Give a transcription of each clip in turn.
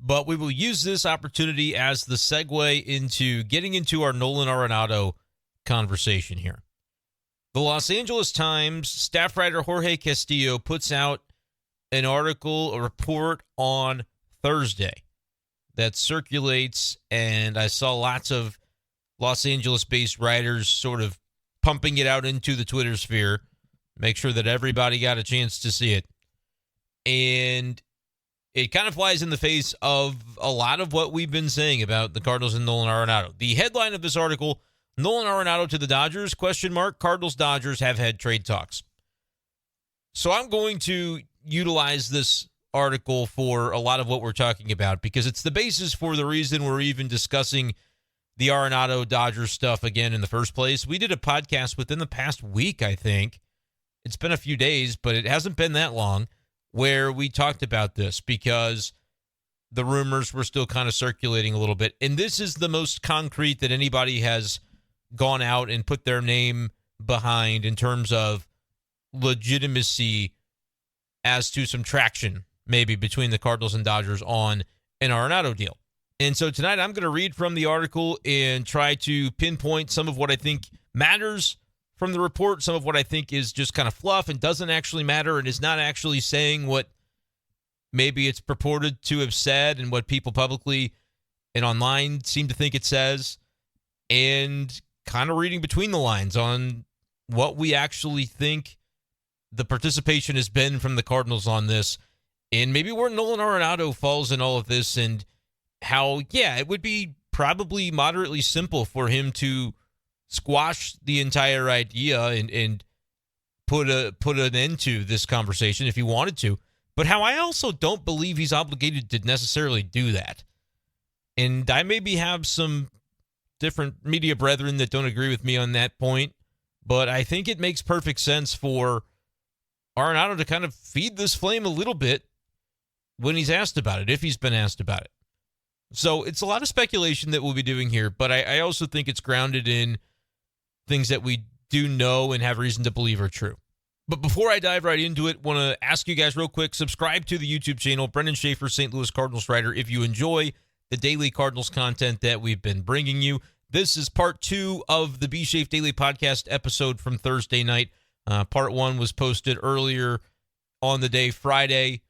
but we will use this opportunity as the segue into getting into our Nolan Arenado conversation here. The Los Angeles Times staff writer Jorge Castillo puts out an article, a report on Thursday that circulates, and I saw lots of Los Angeles-based writers sort of pumping it out into the Twitter sphere, make sure that everybody got a chance to see it. And it kind of flies in the face of a lot of what we've been saying about the Cardinals and Nolan Arenado. The headline of this article, Nolan Arenado to the Dodgers, ? Cardinals-Dodgers have had trade talks. So I'm going to utilize this article for a lot of what we're talking about because it's the basis for the reason we're even discussing the Arenado Dodgers stuff again in the first place. We did a podcast within the past week, I think. It's been a few days, but it hasn't been that long, where we talked about this because the rumors were still kind of circulating a little bit. And this is the most concrete that anybody has gone out and put their name behind in terms of legitimacy as to some traction maybe between the Cardinals and Dodgers on an Arenado deal. And so tonight I'm going to read from the article and try to pinpoint some of what I think matters from the report, some of what I think is just kind of fluff and doesn't actually matter and is not actually saying what maybe it's purported to have said and what people publicly and online seem to think it says, and kind of reading between the lines on what we actually think the participation has been from the Cardinals on this, and maybe where Nolan Arenado falls in all of this, and how, yeah, it would be probably moderately simple for him to squash the entire idea and put an end to this conversation if he wanted to, but how I also don't believe he's obligated to necessarily do that. And I maybe have some different media brethren that don't agree with me on that point, but I think it makes perfect sense for Arenado to kind of feed this flame a little bit when he's asked about it, if he's been asked about it. So it's a lot of speculation that we'll be doing here, but I also think it's grounded in things that we do know and have reason to believe are true. But before I dive right into it, want to ask you guys real quick, subscribe to the YouTube channel, Brenden Schaeffer, St. Louis Cardinals writer, if you enjoy the daily Cardinals content that we've been bringing you. This is part 2 of the B-Shape Daily Podcast episode from Thursday night. Part 1 was posted earlier on the day, Friday,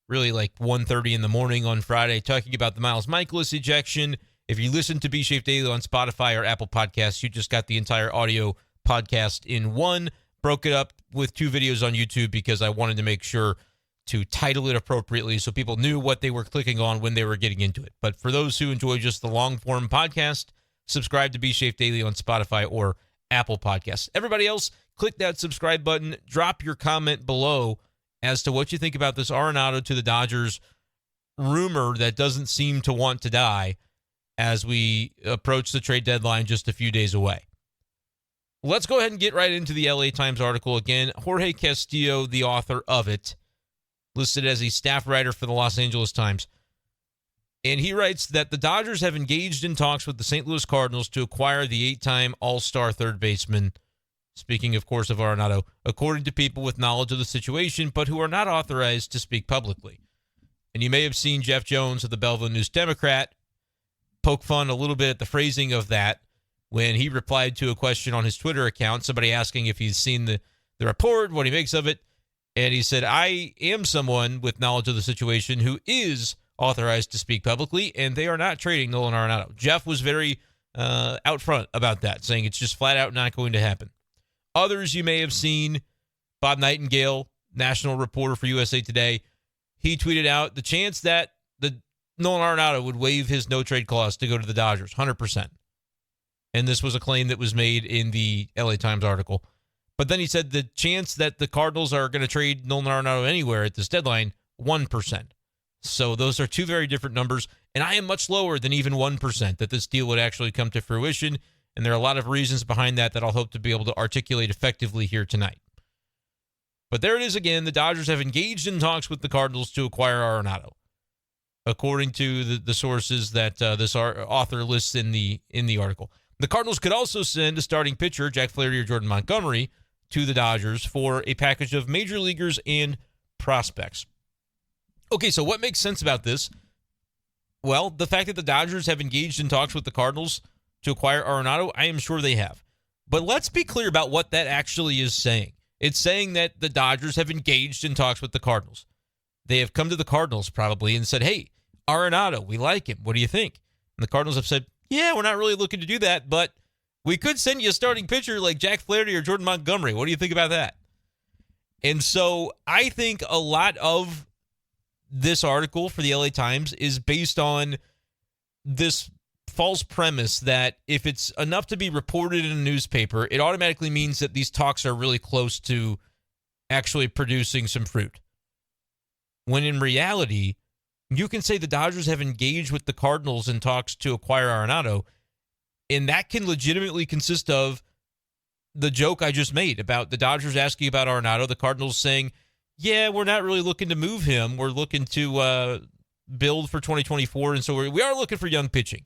really like 1:30 in the morning on Friday, talking about the Miles Mikolas ejection. If you listen to B-Shape Daily on Spotify or Apple Podcasts, you just got the entire audio podcast in one. Broke it up with 2 videos on YouTube because I wanted to make sure to title it appropriately so people knew what they were clicking on when they were getting into it. But for those who enjoy just the long-form podcast, subscribe to B-Shape Daily on Spotify or Apple Podcasts. Everybody else, click that subscribe button. Drop your comment below as to what you think about this Arenado to the Dodgers rumor that doesn't seem to want to die as we approach the trade deadline just a few days away. Let's go ahead and get right into the LA Times article. Again, Jorge Castillo, the author of it, listed as a staff writer for the Los Angeles Times. And he writes that the Dodgers have engaged in talks with the St. Louis Cardinals to acquire the 8-time All-Star third baseman, speaking, of course, of Arenado, according to people with knowledge of the situation, but who are not authorized to speak publicly. And you may have seen Jeff Jones of the Belleville News-Democrat poke fun a little bit at the phrasing of that when he replied to a question on his Twitter account, somebody asking if he's seen the report, what he makes of it. And he said, I am someone with knowledge of the situation who is authorized to speak publicly, and they are not trading Nolan Arenado. Jeff was very out front about that, saying it's just flat out not going to happen. Others you may have seen, Bob Nightingale, national reporter for USA Today, he tweeted out the chance that the Nolan Arenado would waive his no-trade clause to go to the Dodgers, 100%. And this was a claim that was made in the LA Times article. But then he said the chance that the Cardinals are going to trade Nolan Arenado anywhere at this deadline, 1%. So those are 2 very different numbers, and I am much lower than even 1% that this deal would actually come to fruition, and there are a lot of reasons behind that I'll hope to be able to articulate effectively here tonight. But there it is again. The Dodgers have engaged in talks with the Cardinals to acquire Arenado, according to the sources that this author lists in the article. The Cardinals could also send a starting pitcher, Jack Flaherty or Jordan Montgomery, to the Dodgers for a package of major leaguers and prospects. Okay, so what makes sense about this? Well, the fact that the Dodgers have engaged in talks with the Cardinals to acquire Arenado, I am sure they have. But let's be clear about what that actually is saying. It's saying that the Dodgers have engaged in talks with the Cardinals. They have come to the Cardinals probably and said, hey, Arenado, we like him. What do you think? And the Cardinals have said, yeah, we're not really looking to do that, but we could send you a starting pitcher like Jack Flaherty or Jordan Montgomery. What do you think about that? And so I think a lot of this article for the LA Times is based on this false premise that if it's enough to be reported in a newspaper, it automatically means that these talks are really close to actually producing some fruit. When in reality, you can say the Dodgers have engaged with the Cardinals in talks to acquire Arenado, and that can legitimately consist of the joke I just made about the Dodgers asking about Arenado, the Cardinals saying, yeah, we're not really looking to move him. We're looking to build for 2024, and so we are looking for young pitching.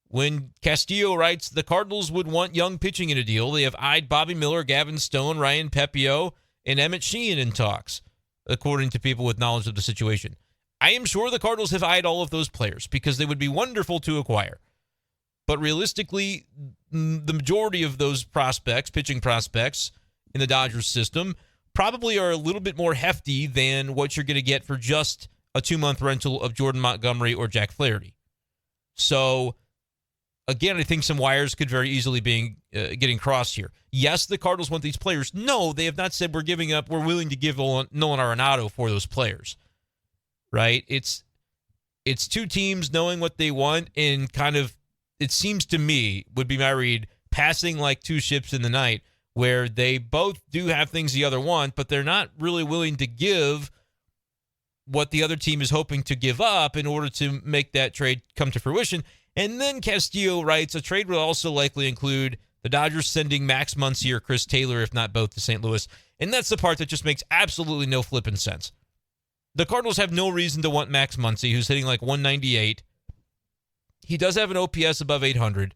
When Castillo writes, the Cardinals would want young pitching in a deal, they have eyed Bobby Miller, Gavin Stone, Ryan Pepio, and Emmett Sheehan in talks, according to people with knowledge of the situation. I am sure the Cardinals have eyed all of those players because they would be wonderful to acquire. But realistically, the majority of those prospects, pitching prospects in the Dodgers system, probably are a little bit more hefty than what you're going to get for just a 2-month rental of Jordan Montgomery or Jack Flaherty. So, again, I think some wires could very easily be getting crossed here. Yes, the Cardinals want these players. No, they have not said we're willing to give Nolan Arenado for those players. Right? It's two teams knowing what they want and kind of, it seems to me, would be my read, passing like two ships in the night, where they both do have things the other want, but they're not really willing to give what the other team is hoping to give up in order to make that trade come to fruition. And then Castillo writes, a trade will also likely include the Dodgers sending Max Muncy or Chris Taylor, if not both, to St. Louis. And that's the part that just makes absolutely no flipping sense. The Cardinals have no reason to want Max Muncy, who's hitting like 198. He does have an OPS above 800.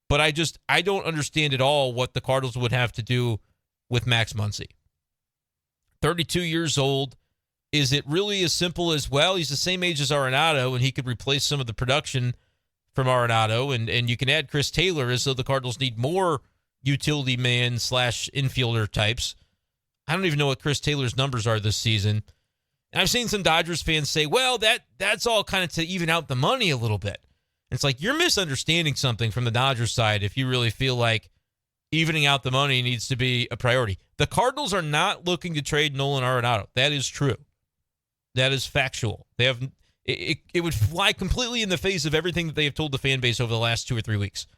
But I don't understand at all what the Cardinals would have to do with Max Muncy. 32 years old. Is it really as simple as, well, he's the same age as Arenado, and he could replace some of the production from Arenado, and you can add Chris Taylor as though the Cardinals need more utility man / infielder types. I don't even know what Chris Taylor's numbers are this season. And I've seen some Dodgers fans say, well, that's all kind of to even out the money a little bit. It's like you're misunderstanding something from the Dodgers side if you really feel like evening out the money needs to be a priority. The Cardinals are not looking to trade Nolan Arenado. That is true. That is factual. They have it would fly completely in the face of everything that they have told the fan base over the last 2 or 3 weeks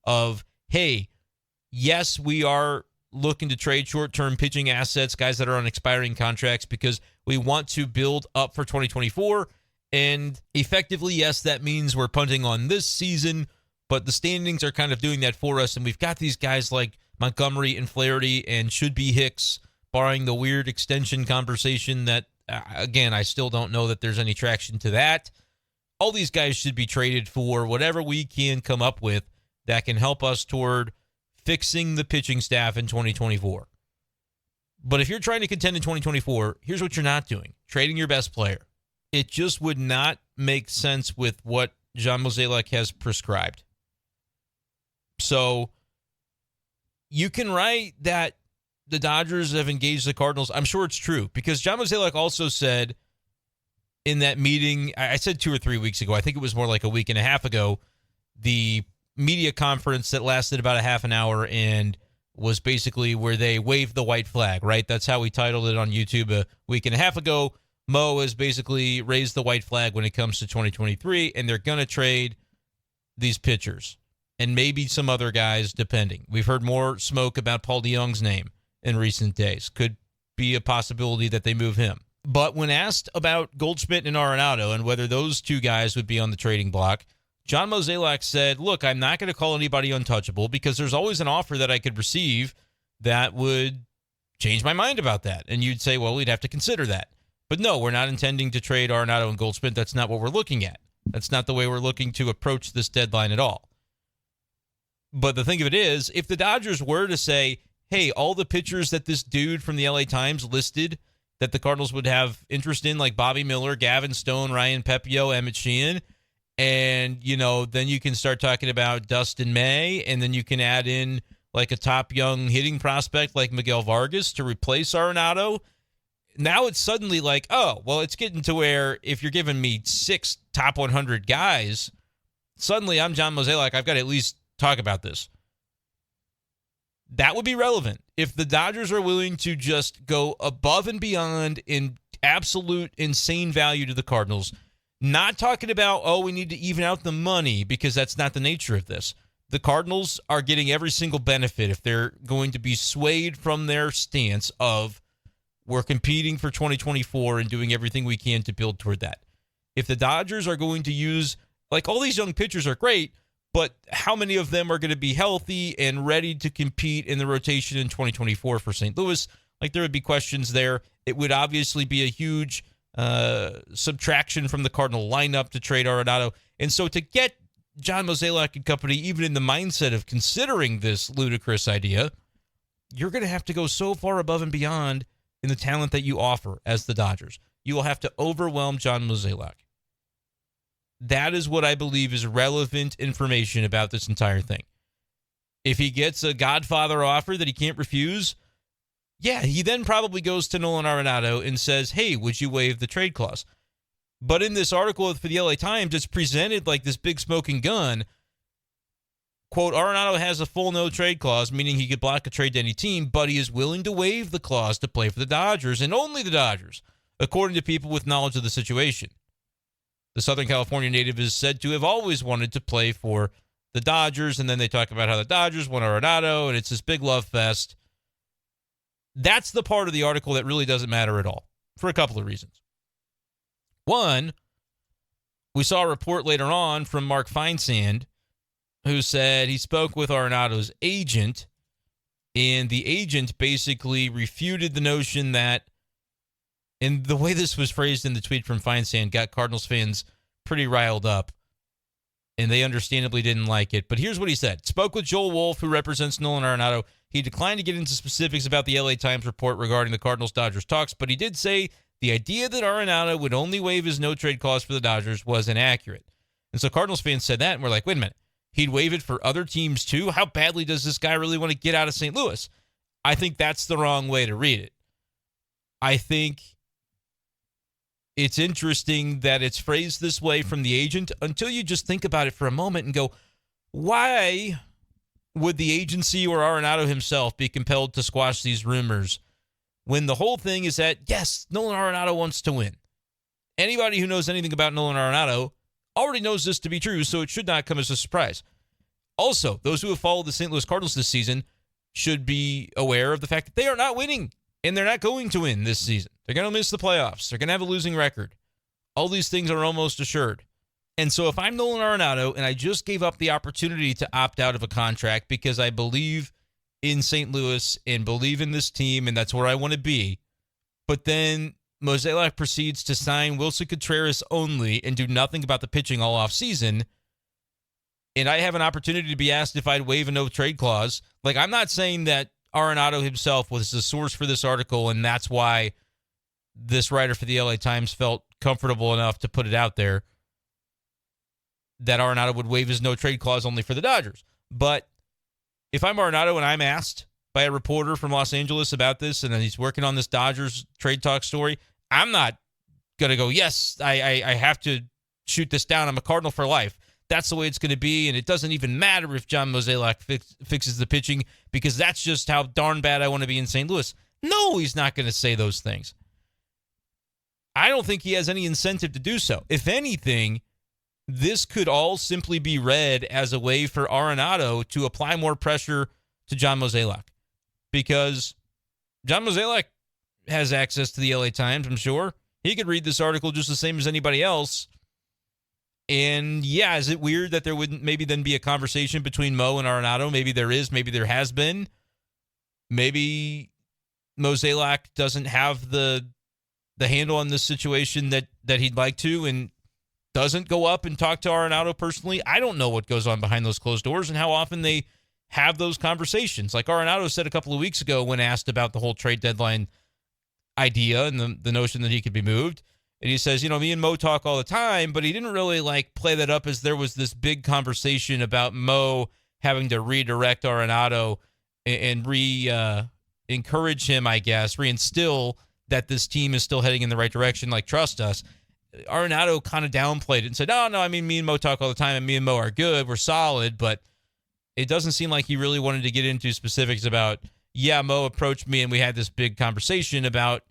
of, hey, yes, we are looking to trade short-term pitching assets, guys that are on expiring contracts, because we want to build up for 2024. And effectively, yes, that means we're punting on this season, but the standings are kind of doing that for us. And we've got these guys like Montgomery and Flaherty and should be Hicks, barring the weird extension conversation that, again, I still don't know that there's any traction to that. All these guys should be traded for whatever we can come up with that can help us toward fixing the pitching staff in 2024. But if you're trying to contend in 2024, here's what you're not doing. Trading your best player. It just would not make sense with what John Mozeliak has prescribed. So you can write that the Dodgers have engaged the Cardinals. I'm sure it's true because John Mozeliak also said in that meeting, I said 2 or 3 weeks ago, I think it was more like a week and a half ago, the media conference that lasted about a half an hour and was basically where they waved the white flag, right? That's how we titled it on YouTube a week and a half ago. Mo has basically raised the white flag when it comes to 2023, and they're going to trade these pitchers and maybe some other guys, depending. We've heard more smoke about Paul DeJong's name in recent days. Could be a possibility that they move him. But when asked about Goldschmidt and Arenado and whether those two guys would be on the trading block, John Mozeliak said, look, I'm not going to call anybody untouchable because there's always an offer that I could receive that would change my mind about that. And you'd say, well, we'd have to consider that. But no, we're not intending to trade Arenado and Goldschmidt. That's not what we're looking at. That's not the way we're looking to approach this deadline at all. But the thing of it is, if the Dodgers were to say, hey, all the pitchers that this dude from the LA Times listed that the Cardinals would have interest in, like Bobby Miller, Gavin Stone, Ryan Pepio, Emmett Sheehan, And, then you can start talking about Dustin May, and then you can add in like a top young hitting prospect like Miguel Vargas to replace Arenado. Now it's suddenly like, oh, well, it's getting to where if you're giving me 6 top 100 guys, suddenly I'm John Mozeliak. I've got to at least talk about this. That would be relevant. If the Dodgers are willing to just go above and beyond in absolute insane value to the Cardinals, not talking about, oh, we need to even out the money, because that's not the nature of this. The Cardinals are getting every single benefit if they're going to be swayed from their stance of we're competing for 2024 and doing everything we can to build toward that. If the Dodgers are going to use, like, all these young pitchers are great, but how many of them are going to be healthy and ready to compete in the rotation in 2024 for St. Louis? Like, there would be questions there. It would obviously be a huge subtraction from the Cardinal lineup to trade Arenado. And so to get John Mozeliak and company even in the mindset of considering this ludicrous idea, you're going to have to go so far above and beyond in the talent that you offer as the Dodgers. You will have to overwhelm John Mozeliak. That is what I believe is relevant information about this entire thing. If he gets a Godfather offer that he can't refuse, yeah, he then probably goes to Nolan Arenado and says, hey, would you waive the trade clause? But in this article for the LA Times, it's presented like this big smoking gun. Quote, Arenado has a full no trade clause, meaning he could block a trade to any team, but he is willing to waive the clause to play for the Dodgers and only the Dodgers, according to people with knowledge of the situation. The Southern California native is said to have always wanted to play for the Dodgers, and then they talk about how the Dodgers want Arenado, and it's this big love fest. That's the part of the article that really doesn't matter at all, for a couple of reasons. One, we saw a report later on from Mark Feinsand, who said he spoke with Arenado's agent, and the agent basically refuted the notion that, and the way this was phrased in the tweet from Feinsand got Cardinals fans pretty riled up, and they understandably didn't like it. But here's what he said. Spoke with Joel Wolf, who represents Nolan Arenado. He declined to get into specifics about the LA Times report regarding the Cardinals-Dodgers talks, but he did say the idea that Arenado would only waive his no-trade clause for the Dodgers was inaccurate. And so Cardinals fans said that, and we're like, wait a minute. He'd waive it for other teams too? How badly does this guy really want to get out of St. Louis? I think that's the wrong way to read it. I think it's interesting that it's phrased this way from the agent until you just think about it for a moment and go, why would the agency or Arenado himself be compelled to squash these rumors when the whole thing is that, yes, Nolan Arenado wants to win? Anybody who knows anything about Nolan Arenado already knows this to be true, so it should not come as a surprise. Also, those who have followed the St. Louis Cardinals this season should be aware of the fact that they are not winning, and they're not going to win this season. They're going to miss the playoffs. They're going to have a losing record. All these things are almost assured. And so if I'm Nolan Arenado and I just gave up the opportunity to opt out of a contract because I believe in St. Louis and believe in this team and that's where I want to be, but then Mozeliak proceeds to sign Wilson Contreras only and do nothing about the pitching all offseason, and I have an opportunity to be asked if I'd waive a no-trade clause, like, I'm not saying that Arenado himself was the source for this article and that's why this writer for the LA Times felt comfortable enough to put it out there that Arenado would waive his no-trade clause only for the Dodgers. But if I'm Arenado and I'm asked by a reporter from Los Angeles about this and he's working on this Dodgers trade talk story, I'm not going to go, yes, I have to shoot this down. I'm a Cardinal for life. That's the way it's going to be, and it doesn't even matter if John Mozeliak fixes the pitching because that's just how darn bad I want to be in St. Louis. No, he's not going to say those things. I don't think he has any incentive to do so. If anything, this could all simply be read as a way for Arenado to apply more pressure to John Mozeliak, because John Mozeliak has access to the LA Times, I'm sure. He could read this article just the same as anybody else. And yeah, is it weird that there wouldn't maybe then be a conversation between Mo and Arenado? Maybe there is, maybe there has been. Maybe Mozeliak doesn't have the handle on this situation that he'd like to and doesn't go up and talk to Arenado personally. I don't know what goes on behind those closed doors and how often they have those conversations. Like Arenado said a couple of weeks ago when asked about the whole trade deadline idea and the notion that he could be moved. And he says, me and Mo talk all the time, but he didn't really play that up as there was this big conversation about Mo having to redirect Arenado and encourage him, I guess, reinstill that this team is still heading in the right direction, trust us. Arenado kind of downplayed it and said, no, I mean, me and Mo talk all the time, and me and Mo are good, we're solid, but it doesn't seem like he really wanted to get into specifics about, Mo approached me and we had this big conversation about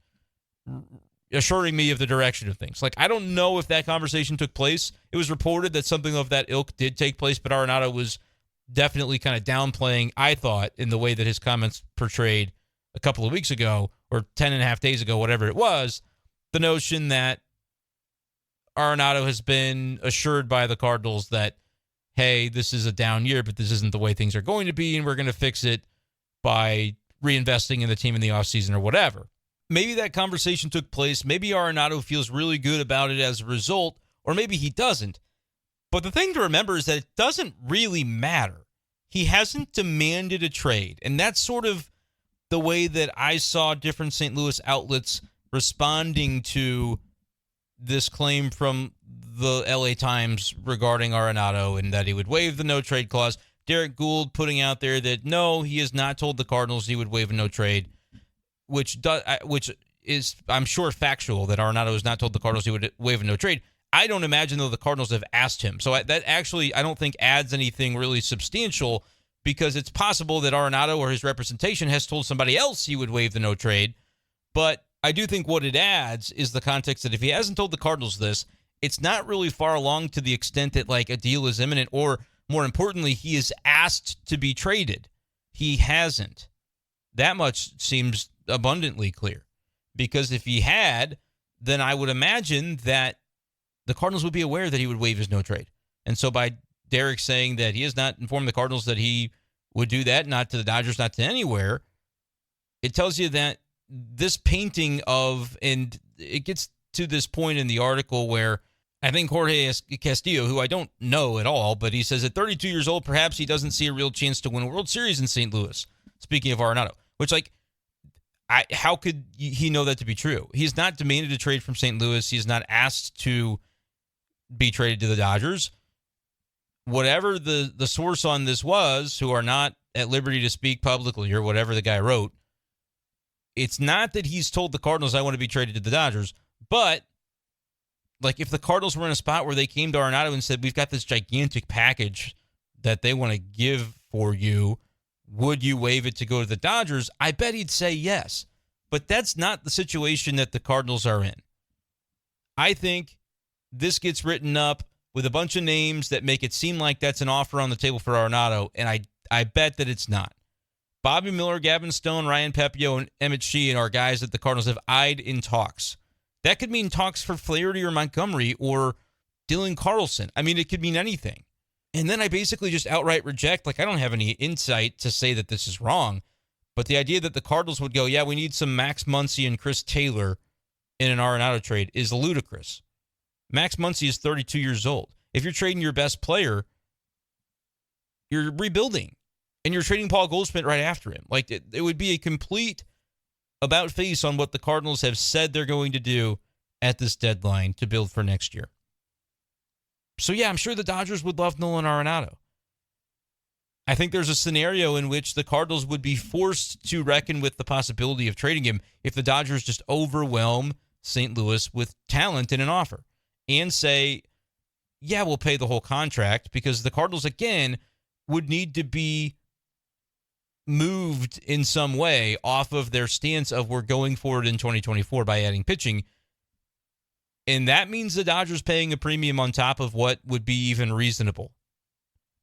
assuring me of the direction of things. I don't know if that conversation took place. It was reported that something of that ilk did take place, but Arenado was definitely kind of downplaying, I thought, in the way that his comments portrayed a couple of weeks ago, or 10 and a half days ago, whatever it was, the notion that Arenado has been assured by the Cardinals that, hey, this is a down year, but this isn't the way things are going to be, and we're going to fix it by reinvesting in the team in the offseason or whatever. Maybe that conversation took place. Maybe Arenado feels really good about it as a result, or maybe he doesn't. But the thing to remember is that it doesn't really matter. He hasn't demanded a trade, and that's sort of the way that I saw different St. Louis outlets responding to this claim from the LA Times regarding Arenado and that he would waive the no-trade clause. Derek Gould putting out there that, no, he has not told the Cardinals he would waive a no-trade, which is, I'm sure, factual, that Arenado has not told the Cardinals he would waive a no-trade. I don't imagine, though, the Cardinals have asked him. So that actually, I don't think, adds anything really substantial, because it's possible that Arenado or his representation has told somebody else he would waive the no-trade. But I do think what it adds is the context that if he hasn't told the Cardinals this, it's not really far along to the extent that a deal is imminent, or more importantly, he is asked to be traded. He hasn't. That much seems abundantly clear, because if he had, then I would imagine that the Cardinals would be aware that he would waive his no trade. And so by Derek saying that he has not informed the Cardinals that he would do that, not to the Dodgers, not to anywhere, it tells you that this painting of, and it gets to this point in the article where I think Jorge Castillo, who I don't know at all, but he says at 32 years old, perhaps he doesn't see a real chance to win a World Series in St. Louis. Speaking of Arenado, which how could he know that to be true? He's not demanded a trade from St. Louis. He's not asked to be traded to the Dodgers. Whatever the source on this was, who are not at liberty to speak publicly, or whatever the guy wrote, it's not that he's told the Cardinals, I want to be traded to the Dodgers, but if the Cardinals were in a spot where they came to Arenado and said, we've got this gigantic package that they want to give for you, would you waive it to go to the Dodgers? I bet he'd say yes. But that's not the situation that the Cardinals are in. I think this gets written up with a bunch of names that make it seem like that's an offer on the table for Arenado, and I bet that it's not. Bobby Miller, Gavin Stone, Ryan Pepio, and Emmett Sheehan are guys that the Cardinals have eyed in talks. That could mean talks for Flaherty or Montgomery or Dylan Carlson. I mean, it could mean anything. And then I basically just outright reject, I don't have any insight to say that this is wrong, but the idea that the Cardinals would go, yeah, we need some Max Muncy and Chris Taylor in an Arenado trade is ludicrous. Max Muncy is 32 years old. If you're trading your best player, you're rebuilding, and you're trading Paul Goldschmidt right after him. It would be a complete about face on what the Cardinals have said they're going to do at this deadline to build for next year. So, yeah, I'm sure the Dodgers would love Nolan Arenado. I think there's a scenario in which the Cardinals would be forced to reckon with the possibility of trading him if the Dodgers just overwhelm St. Louis with talent in an offer and say, yeah, we'll pay the whole contract, because the Cardinals, again, would need to be moved in some way off of their stance of we're going forward in 2024 by adding pitching. And that means the Dodgers paying a premium on top of what would be even reasonable.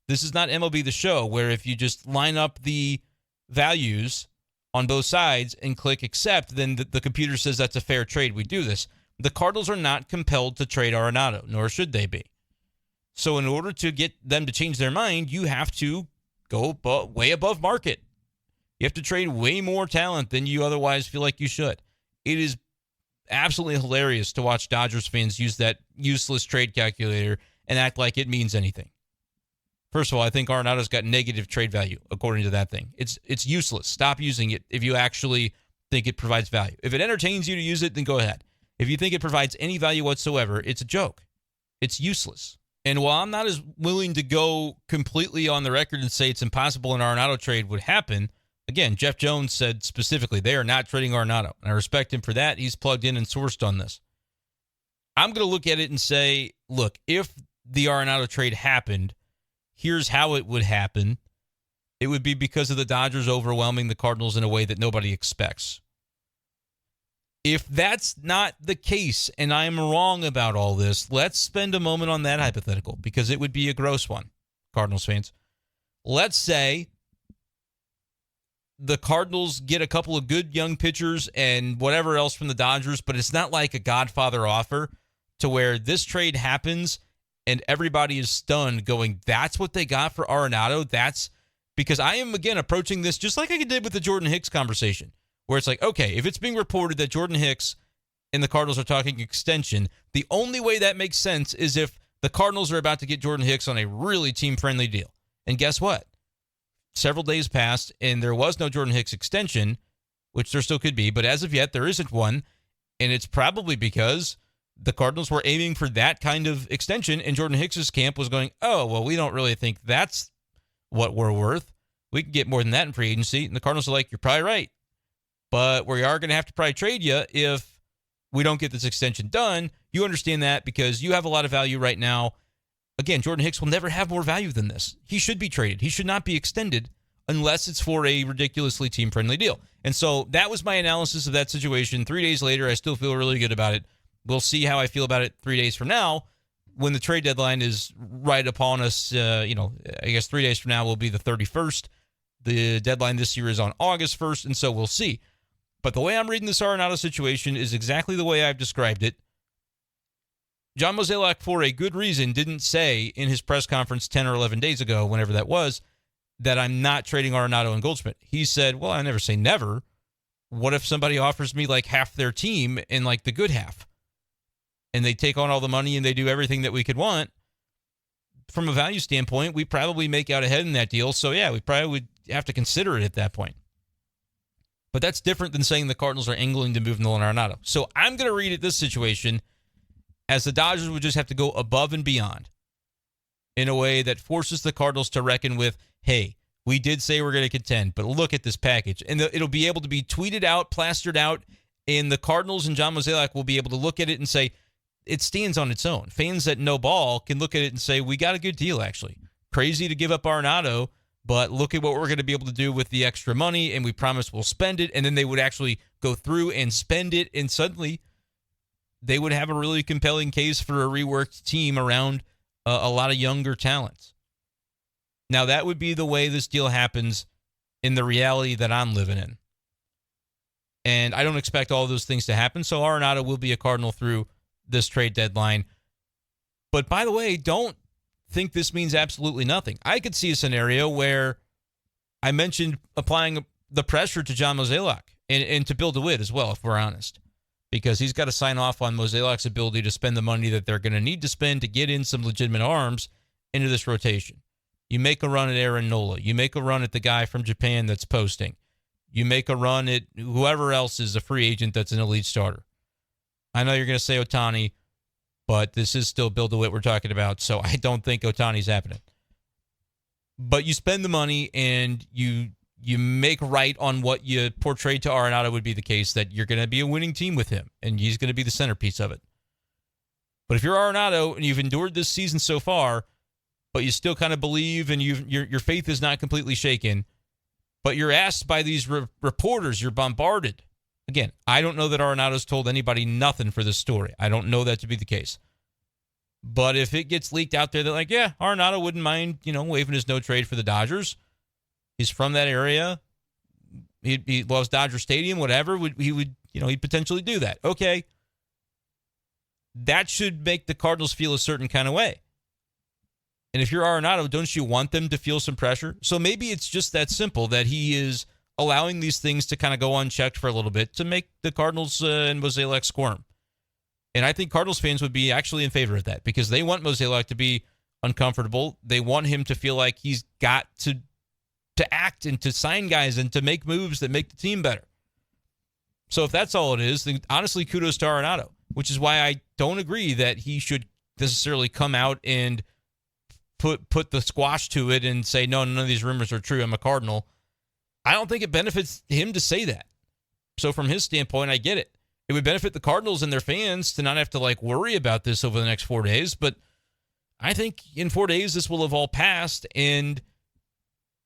This is not MLB The Show, where if you just line up the values on both sides and click accept, then the computer says that's a fair trade. We do this. The Cardinals are not compelled to trade Arenado, nor should they be. So in order to get them to change their mind, you have to go way above market. You have to trade way more talent than you otherwise feel like you should. It is absolutely hilarious to watch Dodgers fans use that useless trade calculator and act like it means anything. First of all, I think Arenado's got negative trade value, according to that thing. It's useless. Stop using it if you actually think it provides value. If it entertains you to use it, then go ahead. If you think it provides any value whatsoever, it's a joke. It's useless. And while I'm not as willing to go completely on the record and say it's impossible an Arenado trade would happen, again, Jeff Jones said specifically they are not trading Arenado. And I respect him for that. He's plugged in and sourced on this. I'm going to look at it and say, look, if the Arenado trade happened, here's how it would happen. It would be because of the Dodgers overwhelming the Cardinals in a way that nobody expects. If that's not the case and I'm wrong about all this, let's spend a moment on that hypothetical because it would be a gross one, Cardinals fans. Let's say the Cardinals get a couple of good young pitchers and whatever else from the Dodgers, but it's not like a Godfather offer to where this trade happens and everybody is stunned going, that's what they got for Arenado? That's because I am, again, approaching this just like I did with the Jordan Hicks conversation. Where it's like, okay, if it's being reported that Jordan Hicks and the Cardinals are talking extension, the only way that makes sense is if the Cardinals are about to get Jordan Hicks on a really team-friendly deal. And guess what? Several days passed, and there was no Jordan Hicks extension, which there still could be, but as of yet, there isn't one, and it's probably because the Cardinals were aiming for that kind of extension, and Jordan Hicks' camp was going, oh, well, we don't really think that's what we're worth. We can get more than that in free agency. And the Cardinals are like, you're probably right. But we are going to have to probably trade you if we don't get this extension done. You understand that because you have a lot of value right now. Again, Jordan Hicks will never have more value than this. He should be traded. He should not be extended unless it's for a ridiculously team-friendly deal. And so that was my analysis of that situation. 3 days later, I still feel really good about it. We'll see how I feel about it 3 days from now when the trade deadline is right upon us. I guess 3 days from now will be the 31st. The deadline this year is on August 1st, and so we'll see. But the way I'm reading this Arenado situation is exactly the way I've described it. John Mozeliak, for a good reason, didn't say in his press conference 10 or 11 days ago, whenever that was, that I'm not trading Arenado and Goldschmidt. He said, well, I never say never. What if somebody offers me like half their team and like the good half? And they take on all the money and they do everything that we could want. From a value standpoint, we probably make out ahead in that deal. So, yeah, we probably would have to consider it at that point. But that's different than saying the Cardinals are angling to move Nolan Arenado. So I'm going to read it this situation as the Dodgers would just have to go above and beyond in a way that forces the Cardinals to reckon with, hey, we did say we're going to contend, but look at this package. And it'll be able to be tweeted out, plastered out, and the Cardinals and John Mozeliak will be able to look at it and say, it stands on its own. Fans that know ball can look at it and say, we got a good deal, actually. Crazy to give up Arenado, but look at what we're going to be able to do with the extra money, and we promise we'll spend it. And then they would actually go through and spend it, and suddenly they would have a really compelling case for a reworked team around a lot of younger talents. Now, that would be the way this deal happens in the reality that I'm living in. And I don't expect all those things to happen, so Arenado will be a Cardinal through this trade deadline. But by the way, don't think this means absolutely nothing. I could see a scenario where I mentioned applying the pressure to John Mozeliak and to Bill DeWitt as well, if we're honest, because he's got to sign off on Mozeliak's ability to spend the money that they're going to need to spend to get in some legitimate arms into this rotation. You make a run at Aaron Nola. You make a run at the guy from Japan that's posting. You make a run at whoever else is a free agent that's an elite starter. I know you're going to say Ohtani, but this is still Bill DeWitt we're talking about, so I don't think Ohtani's happening. But you spend the money and you make right on what you portrayed to Arenado would be the case, that you're going to be a winning team with him, and he's going to be the centerpiece of it. But if you're Arenado and you've endured this season so far, but you still kind of believe and your faith is not completely shaken, but you're asked by these reporters, you're bombarded. Again, I don't know that Arenado's told anybody nothing for this story. I don't know that to be the case. But if it gets leaked out there that, like, yeah, Arenado wouldn't mind, waiving his no trade for the Dodgers. He's from that area. He loves Dodger Stadium, whatever. He'd potentially do that. Okay. That should make the Cardinals feel a certain kind of way. And if you're Arenado, don't you want them to feel some pressure? So maybe it's just that simple, that he is allowing these things to kind of go unchecked for a little bit to make the Cardinals and Mozeliak squirm. And I think Cardinals fans would be actually in favor of that because they want Mozeliak to be uncomfortable. They want him to feel like he's got to act and to sign guys and to make moves that make the team better. So if that's all it is, then honestly, kudos to Arenado. which is why I don't agree that he should necessarily come out and put the squash to it and say, no, none of these rumors are true. I'm a Cardinal. I don't think it benefits him to say that. So from his standpoint, I get it. It would benefit the Cardinals and their fans to not have to worry about this over the next 4 days. But I think in 4 days, this will have all passed, and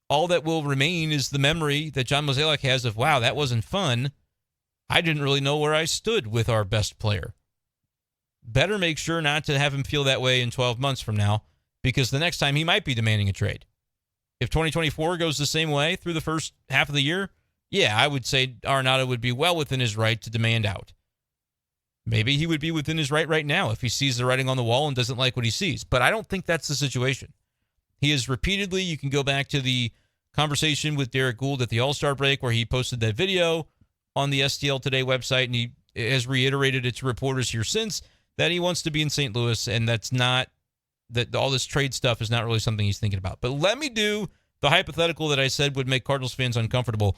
all that will remain is the memory that John Mozeliak has of, wow, that wasn't fun. I didn't really know where I stood with our best player. Better make sure not to have him feel that way in 12 months from now, because the next time he might be demanding a trade. If 2024 goes the same way through the first half of the year, yeah, I would say Arenado would be well within his right to demand out. Maybe he would be within his right now if he sees the writing on the wall and doesn't like what he sees. But I don't think that's the situation. He has repeatedly, you can go back to the conversation with Derek Gould at the All-Star break where he posted that video on the STL Today website, and he has reiterated it to reporters here since that he wants to be in St. Louis, and that's not, that all this trade stuff is not really something he's thinking about. But let me do the hypothetical that I said would make Cardinals fans uncomfortable.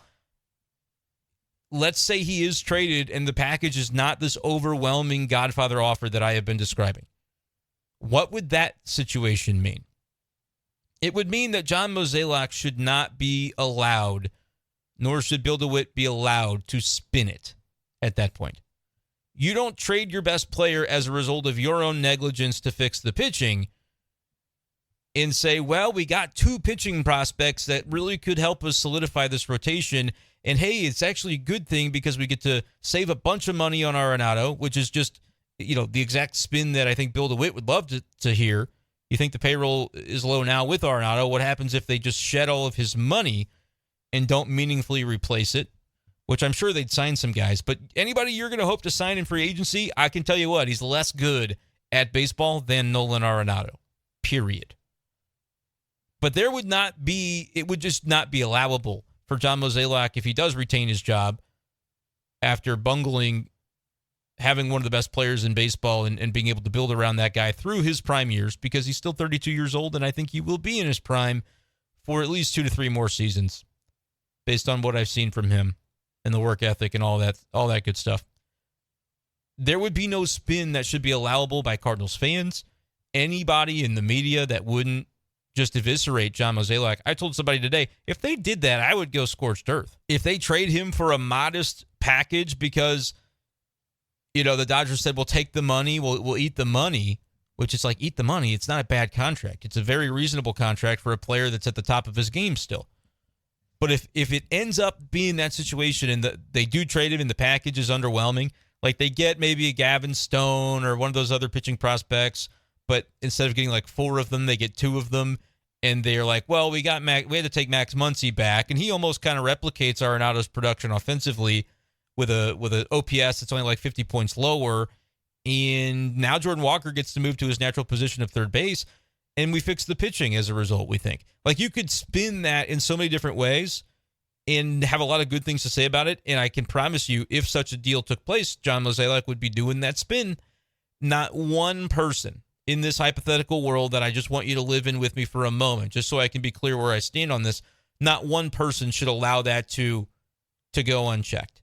Let's say he is traded and the package is not this overwhelming Godfather offer that I have been describing. What would that situation mean? It would mean that John Mozeliak should not be allowed, nor should Bill DeWitt be allowed to spin it at that point. You don't trade your best player as a result of your own negligence to fix the pitching and say, well, we got two pitching prospects that really could help us solidify this rotation. And hey, it's actually a good thing because we get to save a bunch of money on Arenado, which is just, the exact spin that I think Bill DeWitt would love to hear. You think the payroll is low now with Arenado. What happens if they just shed all of his money and don't meaningfully replace it? Which I'm sure they'd sign some guys. But anybody you're going to hope to sign in free agency, I can tell you what, he's less good at baseball than Nolan Arenado, period. But it would just not be allowable for John Mozeliak, if he does retain his job after bungling having one of the best players in baseball and being able to build around that guy through his prime years, because he's still 32 years old, and I think he will be in his prime for at least 2 to 3 more seasons based on what I've seen from him and the work ethic and all that good stuff. There would be no spin that should be allowable by Cardinals fans. Anybody in the media that wouldn't just eviscerate John Mozeliak. I told somebody today, if they did that, I would go scorched earth. If they trade him for a modest package because, the Dodgers said, we'll take the money, we'll eat the money, which is like, eat the money. It's not a bad contract. It's a very reasonable contract for a player that's at the top of his game still. But if it ends up being that situation and they do trade him and the package is underwhelming, like they get maybe a Gavin Stone or one of those other pitching prospects, but instead of getting 4 of them, they get 2 of them, and they're like, well, we had to take Max Muncy back, and he almost kind of replicates Arenado's production offensively with a OPS that's only 50 points lower, and now Jordan Walker gets to move to his natural position of third base, and we fix the pitching as a result, we think. You could spin that in so many different ways and have a lot of good things to say about it, and I can promise you, if such a deal took place, John Mozeliak would be doing that spin. Not one person in this hypothetical world that I just want you to live in with me for a moment, just so I can be clear where I stand on this, not one person should allow that to go unchecked.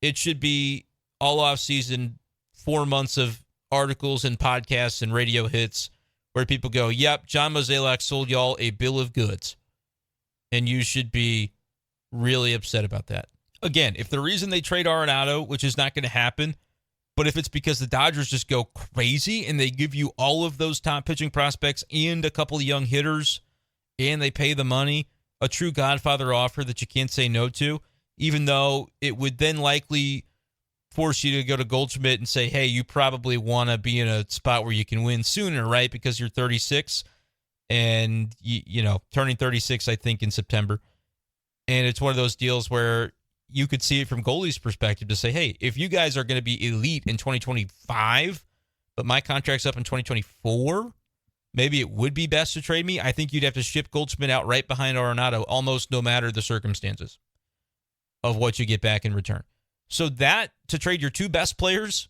It should be all off season, 4 months of articles and podcasts and radio hits where people go, yep, John Mozeliak sold y'all a bill of goods. And you should be really upset about that. Again, if the reason they trade Arenado, which is not going to happen, but if it's because the Dodgers just go crazy and they give you all of those top pitching prospects and a couple of young hitters and they pay the money, a true Godfather offer that you can't say no to, even though it would then likely force you to go to Goldschmidt and say, hey, you probably want to be in a spot where you can win sooner, right? Because you're 36 and, turning 36, I think, in September. And it's one of those deals where you could see it from goalie's perspective to say, hey, if you guys are going to be elite in 2025, but my contract's up in 2024, maybe it would be best to trade me. I think you'd have to ship Goldschmidt out right behind Arenado almost no matter the circumstances of what you get back in return. So that, to trade your 2 best players,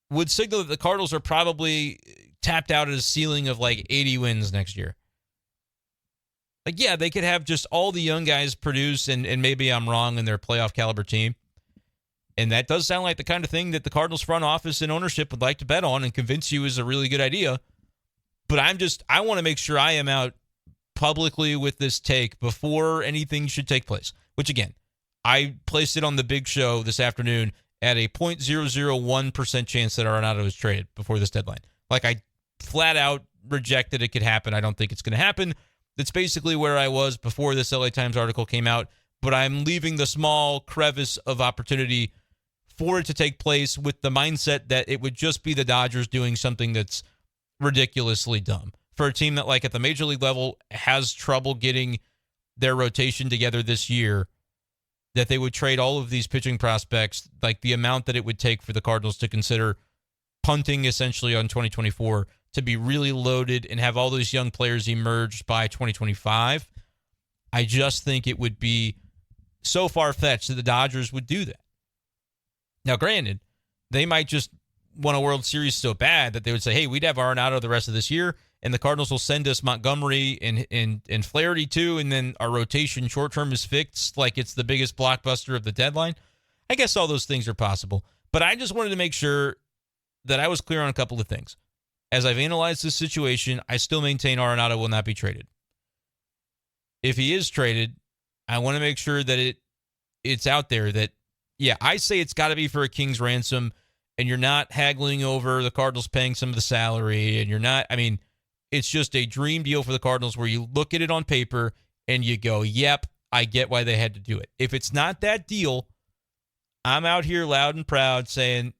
would signal that the Cardinals are probably tapped out at a ceiling of 80 wins next year. Yeah, they could have just all the young guys produce, and maybe I'm wrong in their playoff caliber team. And that does sound like the kind of thing that the Cardinals front office and ownership would like to bet on and convince you is a really good idea. But I want to make sure I am out publicly with this take before anything should take place, which again, I placed it on the big show this afternoon at a 0.001% chance that Arenado is traded before this deadline. Like, I flat out rejected it could happen. I don't think it's going to happen. That's basically where I was before this LA Times article came out, but I'm leaving the small crevice of opportunity for it to take place with the mindset that it would just be the Dodgers doing something that's ridiculously dumb. For a team that, like, at the major league level has trouble getting their rotation together this year, that they would trade all of these pitching prospects, like the amount that it would take for the Cardinals to consider punting essentially on 2024 to be really loaded and have all those young players emerge by 2025. I just think it would be so far-fetched that the Dodgers would do that. Now, granted, they might just want a World Series so bad that they would say, hey, we'd have Arenado the rest of this year, and the Cardinals will send us Montgomery and Flaherty too, and then our rotation short-term is fixed like it's the biggest blockbuster of the deadline. I guess all those things are possible. But I just wanted to make sure that I was clear on a couple of things. As I've analyzed this situation, I still maintain Arenado will not be traded. If he is traded, I want to make sure that it's out there that, yeah, I say it's got to be for a king's ransom, and you're not haggling over the Cardinals paying some of the salary, and you're not, I mean, it's just a dream deal for the Cardinals where you look at it on paper and you go, yep, I get why they had to do it. If it's not that deal, I'm out here loud and proud saying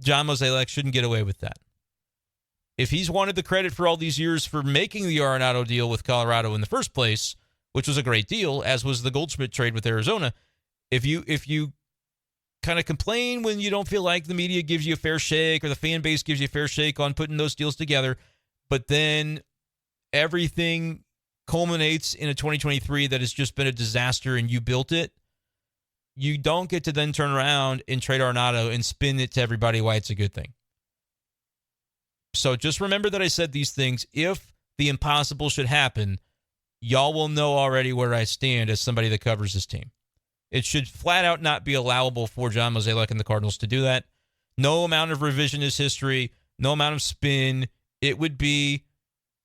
John Mozeliak shouldn't get away with that. If he's wanted the credit for all these years for making the Arenado deal with Colorado in the first place, which was a great deal, as was the Goldschmidt trade with Arizona, if you kind of complain when you don't feel like the media gives you a fair shake or the fan base gives you a fair shake on putting those deals together, but then everything culminates in a 2023 that has just been a disaster and you built it, you don't get to then turn around and trade Arenado and spin it to everybody why it's a good thing. So just remember that I said these things. If the impossible should happen, y'all will know already where I stand as somebody that covers this team. It should flat out not be allowable for John Mozeliak and the Cardinals to do that. No amount of revisionist history, no amount of spin. It would be,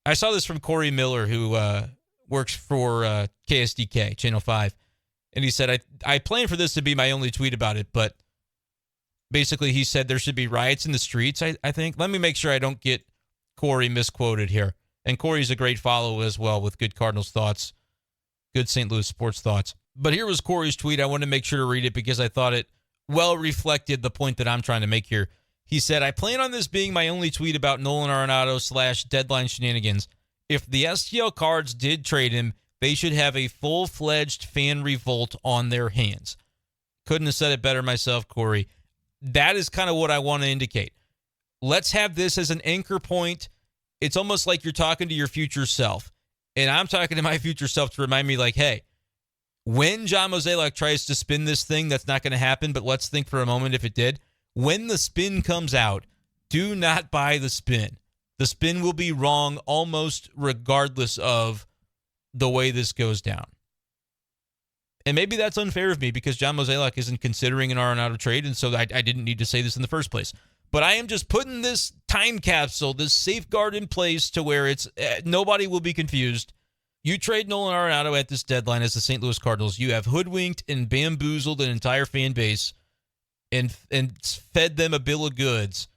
I saw this from Corey Miller, who works for KSDK, Channel 5, and he said, I plan for this to be my only tweet about it, but basically he said there should be riots in the streets, I think. Let me make sure I don't get Corey misquoted here. And Corey's a great follow as well with good Cardinals thoughts, good St. Louis sports thoughts. But here was Corey's tweet. I wanted to make sure to read it because I thought it well reflected the point that I'm trying to make here. He said, I plan on this being my only tweet about Nolan Arenado / deadline shenanigans. If the STL Cards did trade him, they should have a full-fledged fan revolt on their hands. Couldn't have said it better myself, Corey. That is kind of what I want to indicate. Let's have this as an anchor point. It's almost like you're talking to your future self. And I'm talking to my future self to remind me, like, hey, when John Mozeliak tries to spin this thing, that's not going to happen, but let's think for a moment if it did. When the spin comes out, do not buy the spin. The spin will be wrong almost regardless of the way this goes down. And maybe that's unfair of me because John Mozeliak isn't considering an Arenado trade, and so I didn't need to say this in the first place. But I am just putting this time capsule, this safeguard in place to where it's nobody will be confused. You trade Nolan Arenado at this deadline as the St. Louis Cardinals. You have hoodwinked and bamboozled an entire fan base and fed them a bill of goods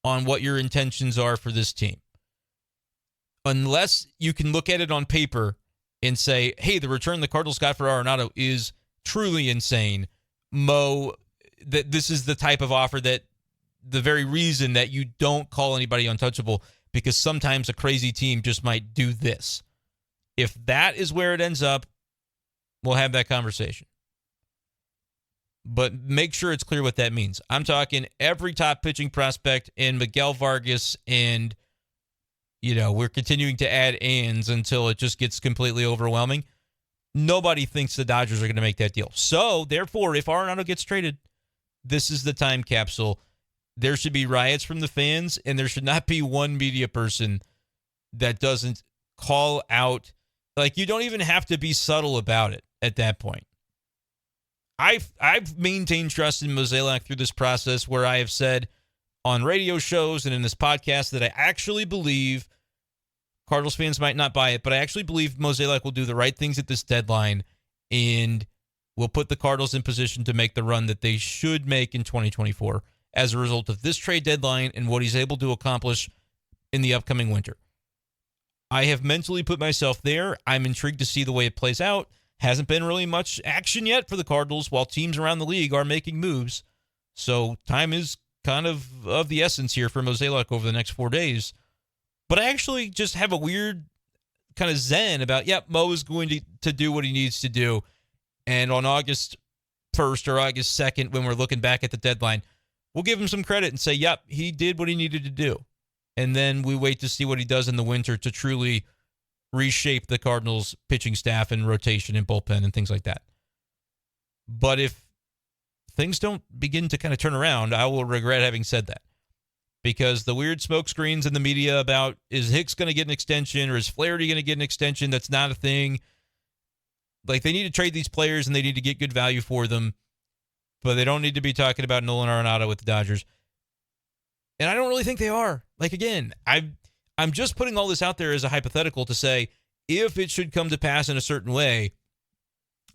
on what your intentions are for this team. Unless you can look at it on paper and say, hey, the return the Cardinals got for Arenado is truly insane. That this is the type of offer that the very reason that you don't call anybody untouchable, because sometimes a crazy team just might do this. If that is where it ends up, we'll have that conversation. But make sure it's clear what that means. I'm talking every top pitching prospect and Miguel Vargas, and we're continuing to add ands until it just gets completely overwhelming. Nobody thinks the Dodgers are going to make that deal. So, therefore, if Arenado gets traded, this is the time capsule. There should be riots from the fans, and there should not be one media person that doesn't call out. Like, you don't even have to be subtle about it at that point. I've maintained trust in Mozeliak through this process, where I have said on radio shows and in this podcast that I actually believe, Cardinals fans might not buy it, but I actually believe Mozeliak will do the right things at this deadline and will put the Cardinals in position to make the run that they should make in 2024 as a result of this trade deadline and what he's able to accomplish in the upcoming winter. I have mentally put myself there. I'm intrigued to see the way it plays out. Hasn't been really much action yet for the Cardinals, while teams around the league are making moves. So time is kind of the essence here for Mozeliak over the next 4 days. But I actually just have a weird kind of zen about, Mo is going to do what he needs to do. And on August 1st or August 2nd, when we're looking back at the deadline, we'll give him some credit and say, he did what he needed to do. And then we wait to see what he does in the winter to truly reshape the Cardinals' pitching staff and rotation and bullpen and things like that. But if things don't begin to kind of turn around, I will regret having said that. Because the weird smoke screens in the media about, is Hicks going to get an extension or is Flaherty going to get an extension? That's not a thing. Like, they need to trade these players and they need to get good value for them, but they don't need to be talking about Nolan Arenado with the Dodgers. And I don't really think they are. Like, again, I'm just putting all this out there as a hypothetical to say, if it should come to pass in a certain way,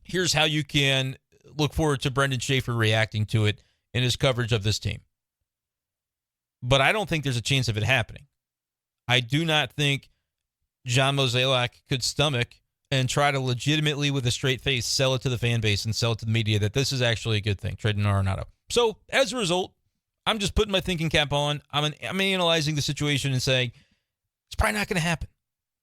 here's how you can look forward to Brenden Schaeffer reacting to it in his coverage of this team. But I don't think there's a chance of it happening. I do not think John Mozeliak could stomach and try to legitimately, with a straight face, sell it to the fan base and sell it to the media that this is actually a good thing, trading Arenado. So, as a result, I'm just putting my thinking cap on. I'm analyzing the situation and saying, it's probably not going to happen.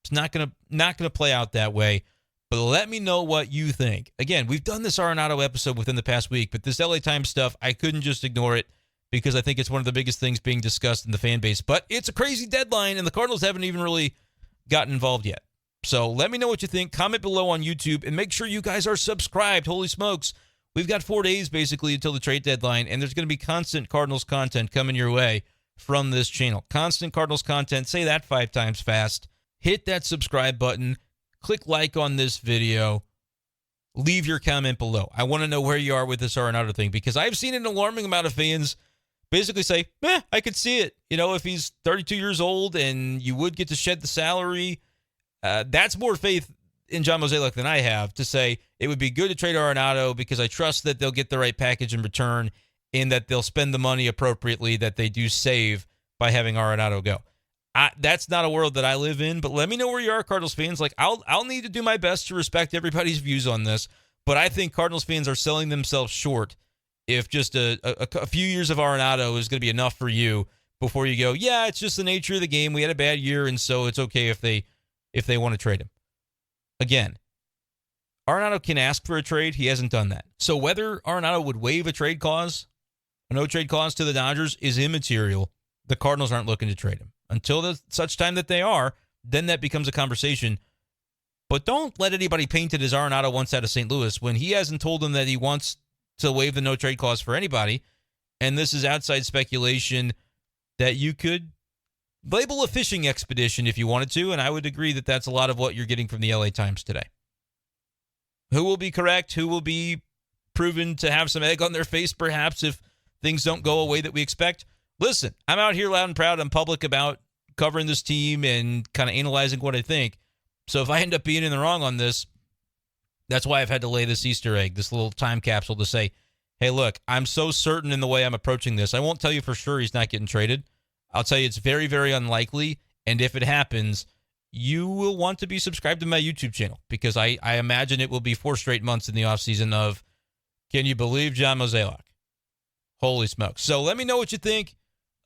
It's not going to play out that way. But let me know what you think. Again, we've done this Arenado episode within the past week, but this LA Times stuff, I couldn't just ignore it, because I think it's one of the biggest things being discussed in the fan base. But it's a crazy deadline, and the Cardinals haven't even really gotten involved yet. So let me know what you think. Comment below on YouTube, and make sure you guys are subscribed. Holy smokes. We've got 4 days, basically, until the trade deadline, and there's going to be constant Cardinals content coming your way from this channel. Constant Cardinals content. Say that 5 times fast. Hit that subscribe button. Click like on this video. Leave your comment below. I want to know where you are with this Arenado thing, because I've seen an alarming amount of fans basically say, I could see it. If he's 32 years old and you would get to shed the salary, that's more faith in John Mozeliak than I have to say it would be good to trade Arenado, because I trust that they'll get the right package in return and that they'll spend the money appropriately that they do save by having Arenado go. That's not a world that I live in, but let me know where you are, Cardinals fans. Like, I'll need to do my best to respect everybody's views on this, but I think Cardinals fans are selling themselves short if just a few years of Arenado is going to be enough for you before you go, it's just the nature of the game. We had a bad year, and so it's okay if they want to trade him. Again, Arenado can ask for a trade. He hasn't done that. So whether Arenado would waive a trade clause, a no-trade clause to the Dodgers, is immaterial. The Cardinals aren't looking to trade him. Until such time that they are, then that becomes a conversation. But don't let anybody paint it as Arenado wants out of St. Louis when he hasn't told them that he wants to waive the no-trade clause for anybody. And this is outside speculation that you could label a fishing expedition if you wanted to, and I would agree that that's a lot of what you're getting from the LA Times today. Who will be correct? Who will be proven to have some egg on their face, perhaps, if things don't go a way that we expect? Listen, I'm out here loud and proud and public about covering this team and kind of analyzing what I think. So if I end up being in the wrong on this, that's why I've had to lay this Easter egg, this little time capsule to say, hey, look, I'm so certain in the way I'm approaching this. I won't tell you for sure he's not getting traded. I'll tell you it's very, very unlikely. And if it happens, you will want to be subscribed to my YouTube channel, because I imagine it will be 4 straight months in the offseason of, can you believe John Mozeliak? Holy smokes. So let me know what you think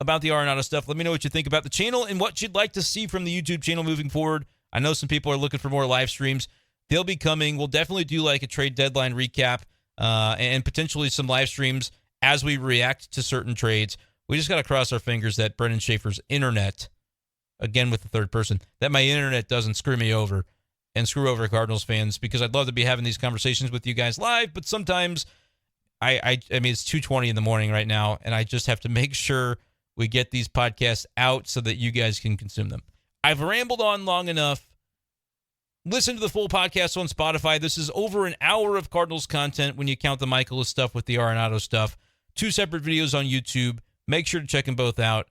about the Arenado stuff. Let me know what you think about the channel and what you'd like to see from the YouTube channel moving forward. I know some people are looking for more live streams. They'll be coming. We'll definitely do like a trade deadline recap and potentially some live streams as we react to certain trades. We just got to cross our fingers that Brenden Schaeffer's internet, again with the third person, that my internet doesn't screw me over and screw over Cardinals fans, because I'd love to be having these conversations with you guys live, but sometimes I mean, it's 2:20 in the morning right now, and I just have to make sure we get these podcasts out so that you guys can consume them. I've rambled on long enough. Listen to the full podcast on Spotify. This is over an hour of Cardinals content when you count the Michaelis stuff with the Arenado stuff. 2 separate videos on YouTube. Make sure to check them both out.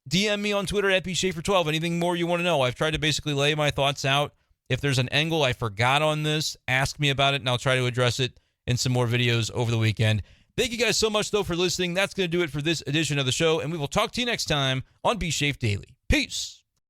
DM me on Twitter at bschaefer12. Anything more you want to know? I've tried to basically lay my thoughts out. If there's an angle I forgot on this, ask me about it, and I'll try to address it in some more videos over the weekend. Thank you guys so much, though, for listening. That's going to do it for this edition of the show, and we will talk to you next time on Be Shafe Daily. Peace.